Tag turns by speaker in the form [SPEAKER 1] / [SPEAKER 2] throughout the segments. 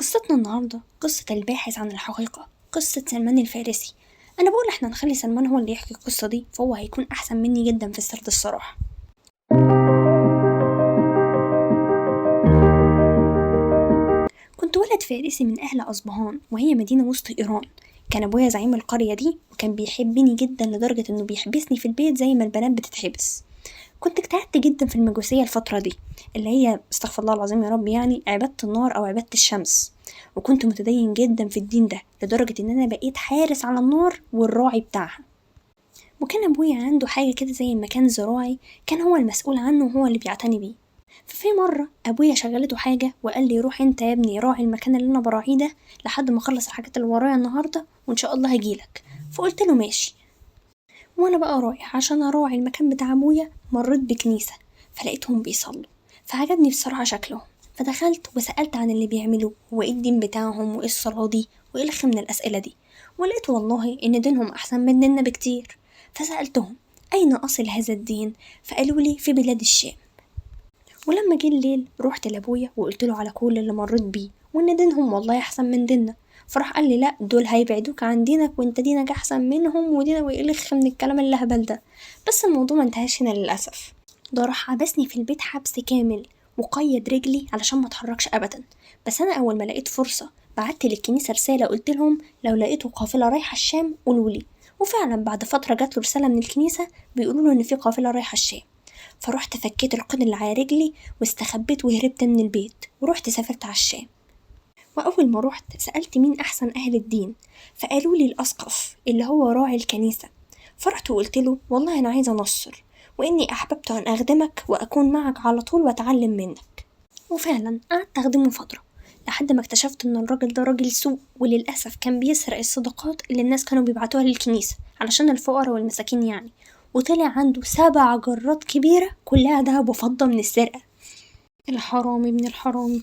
[SPEAKER 1] قصتنا النهاردة قصة الباحث عن الحقيقة، قصة سلمان الفارسي. أنا بقول إحنا نخلي سلمان هو اللي يحكي القصة دي، فهو هيكون أحسن مني جدا في السرد الصراحة. كنت ولد فارسي من أهل أصبهان، وهي مدينة وسط إيران. كان أبويا زعيم القرية دي، وكان بيحبني جدا لدرجة إنه بيحبسني في البيت زي ما البنات بتتحبس. كنت اجتهدت جدا في المجوسية الفترة دي، اللي هي استغفر الله العظيم يا رب، يعني عبادة النار أو عبادة الشمس. وكنت متدين جدا في الدين ده لدرجة إن أنا بقيت حارس على النار والراعي بتاعها. وكان أبويا عنده حاجة كده زي مكان زراعي، كان هو المسؤول عنه وهو اللي بيعتني بيه. ففي مرة أبويا شغلته حاجة وقال لي روح أنت يا ابني راعي المكان اللي أنا براعيه ده لحد ما أخلص الحاجات اللي ورايا النهاردة، وإن شاء الله هجيلك. فقلت له ماشي. وانا بقى رايح عشان اراعي المكان بتاع ابويا، مريت بكنيسة فلقيتهم بيصلوا، فعجبني بصراحة شكلهم، فدخلت وسألت عن اللي بيعملوه وايه الدين بتاعهم وايه الصلاة دي وايه الخ من الأسئلة دي. ولقيت والله ان دينهم احسن من ديننا بكتير. فسألتهم اين اصل هذا الدين، فقالوا لي في بلاد الشام. ولما جه الليل رحت لابويا وقلت له على كل اللي مريت بيه، وان دينهم والله احسن من ديننا. فراح قال لي لا، دول هيبعدوك عن دينك وانت دينك احسن منهم ودينك، ويلخ من الكلام الهبل ده. بس الموضوع ما انتهاش هنا للاسف، ده راح حبسني في البيت حبس كامل وقيد رجلي علشان ما اتحركش ابدا. بس انا اول ما لقيت فرصه بعت للكنيسه رساله، قلت لهم لو لقيتوا قافله رايحه الشام قولوا لي. وفعلا بعد فتره جات له رساله من الكنيسه بيقولوا له ان في قافله رايحه الشام. فرحت فكيت القيد اللي على رجلي واستخبيت وهربت من البيت ورحت سافرت على الشام. وأول ما رحت سألت مين أحسن أهل الدين، فقالوا لي الأسقف اللي هو راعي الكنيسة. فرحت وقلت له والله أنا عايزة أنصر، وإني أحببت أن أخدمك وأكون معك على طول وأتعلم منك. وفعلا قعدت أخدمه فترة لحد ما اكتشفت إن الراجل ده راجل سوء، وللأسف كان بيسرق الصدقات اللي الناس كانوا بيبعتوها للكنيسة علشان الفقراء والمساكين يعني. وطلع عنده 7 جرات كبيرة كلها دهب وفضة من السرقة. الحرامي ابن الحرامي.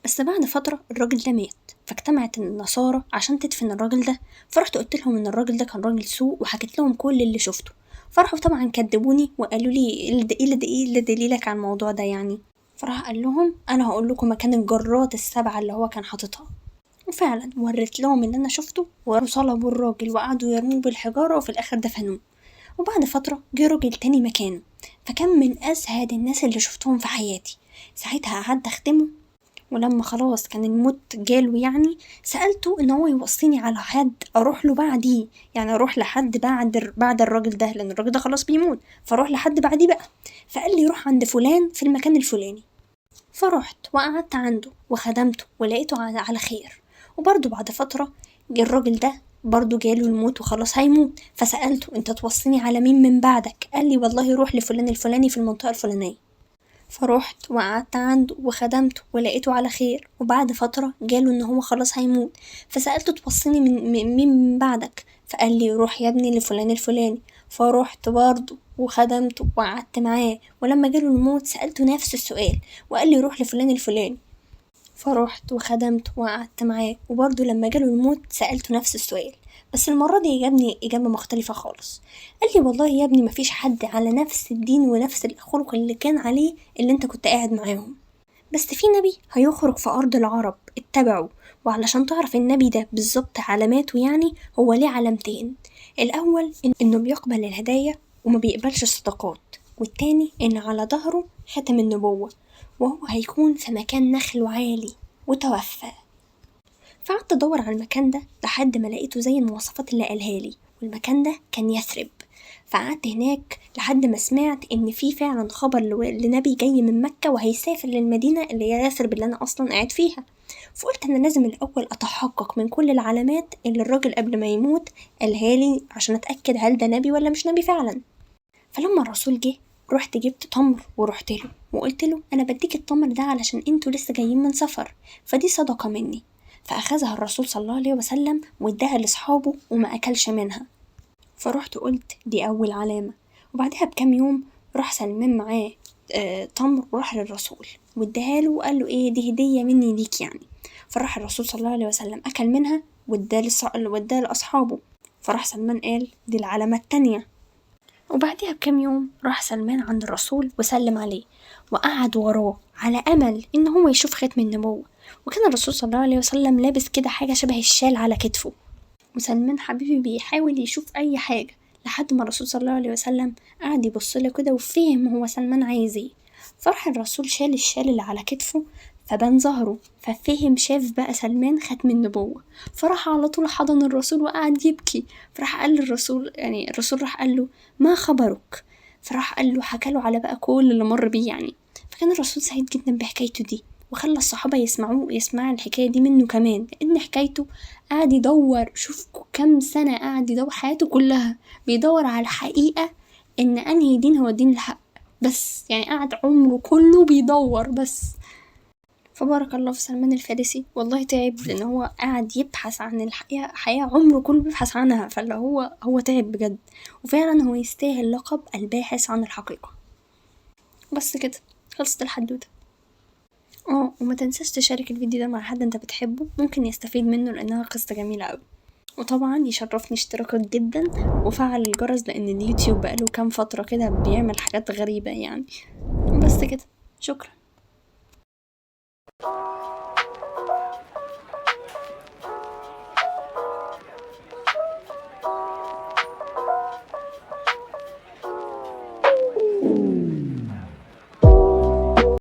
[SPEAKER 1] بس بعد فترة الراجل ده مات، فاجتمعت النصارى عشان تدفن الراجل ده. فرحت قلت لهم ان الراجل ده كان راجل سوء وحكيت لهم كل اللي شفته. فرحوا طبعا كدبوني وقالوا لي ايه اللي دليلك على الموضوع ده يعني. فراح قال لهم انا هقول لكم مكان الجرات ال7 اللي هو كان حاططها. وفعلا وريت لهم اللي انا شفته، وصلبوا الراجل وقعدوا يرموه بالحجارة وفي الاخر دفنوه. وبعد فترة جه راجل تاني مكانه، فكان من أزهد الناس اللي شفتهم في حياتي. ساعتها قعدت أخدمه، ولما خلاص كان الموت جاله يعني سألته إن هو يوصيني على حد أروح له بعديه، يعني أروح لحد بعد الراجل ده، لأن الراجل ده خلاص بيموت، فأروح لحد بعديه بقى. فقال لي روح عند فلان في المكان الفلاني. فرحت وقعدت عنده وخدمته ولقيته على خير. وبرضه بعد فترة جه الراجل ده برضه جاله الموت وخلاص هيموت. فسألته انت توصيني على مين من بعدك، قال لي والله روح لفلان الفلاني في المنطقة الفلانية. فروحت وقعدت عنده وخدمته ولقيته على خير. وبعد فترة جاله ان هو خلاص هيموت. فسألته توصيني مين من بعدك، فقال لي روح يا ابني لفلان الفلاني. فروحت برضه وخدمته وقعدت معاه، ولما جاله الموت سألته نفس السؤال وقال لي روح لفلان الفلاني. فروحت وخدمته وقعدت معاه، وبرضه لما جاله الموت سألته نفس السؤال، بس المرة دي جابني إجابة مختلفة خالص. قال لي والله يا ابني مفيش حد على نفس الدين ونفس الخلق اللي كان عليه اللي انت كنت قاعد معاهم، بس في نبي هيخرج في أرض العرب اتبعه. وعلشان تعرف النبي ده بالظبط علاماته، يعني هو ليه علامتين: الأول إنه بيقبل الهدايا وما بيقبلش الصدقات، والتاني إن على ظهره ختم النبوة، وهو هيكون في مكان نخل عالي. وتوفى. فقعدت ادور على المكان ده لحد ما لقيته زي المواصفات اللي قالها لي، والمكان ده كان يثرب. فقعدت هناك لحد ما سمعت ان في فعلا خبر لنبي جاي من مكة وهيسافر للمدينة اللي هي يثرب اللي انا اصلا قاعد فيها. فقلت انا لازم الاول اتحقق من كل العلامات اللي الراجل قبل ما يموت قالها لي عشان اتاكد هل ده نبي ولا مش نبي فعلا. فلما الرسول جه رحت جبت تمر ورحت له وقلت له انا بديك التمر ده علشان انتوا لسه جايين من سفر، فدي صدقة مني. فأخذها الرسول صلى الله عليه وسلم واداها لأصحابه وما أكلش منها. فرحت قلت دي أول علامة. وبعدها بكام يوم راح سلمان معاه تمر وراح للرسول واداها له وقال له ايه دي هدية مني ليك يعني. فراح الرسول صلى الله عليه وسلم أكل منها واداها لأصحابه. فراح سلمان قال دي العلامة التانية. وبعدها بكام يوم راح سلمان عند الرسول وسلم عليه وقعد وراه على أمل إن هو يشوف ختم النبوة. وكان الرسول صلى الله عليه وسلم لابس كده حاجة شبه الشال على كتفه، وسلمان حبيبي بيحاول يشوف أي حاجة لحد ما الرسول صلى الله عليه وسلم قعد يبصله كده وفهم هو سلمان عايز ايه. فراح الرسول شال الشال اللي على كتفه فبان ظهره، ففهم شاف بقى سلمان ختم النبوة، فراح على طول حضن الرسول وقعد يبكي. فراح قال للرسول، يعني الرسول راح قال له ما خبرك، فراح قال له حكاله على بقى كل اللي مر بيه يعني. فكان الرسول سعيد جدا بحكايته دي، وخلى الصحابة يسمعوا الحكاية دي منه كمان، لأن حكايته قعد يدور، شوف كام سنة قعد يدور حياته كلها بيدور على الحقيقة إن أنهي دين هو الدين الحق، بس يعني قعد عمره كله بيدور بس. فبارك الله في سلمان الفارسي، والله تعب لأن هو قعد يبحث عن الحقيقة، حياة عمره كله بيبحث عنها، فاللي هو تعب بجد، وفعلا هو يستاهل لقب الباحث عن الحقيقة. بس كده خلصت الحدوتة. وما تنساش تشارك الفيديو ده مع حد انت بتحبه ممكن يستفيد منه، لانها قصة جميلة اوي. وطبعا يشرفني اشتراكك جدا وفعل الجرس، لان اليوتيوب بقاله كام فترة كده بيعمل حاجات غريبة يعني. بس كده، شكرا.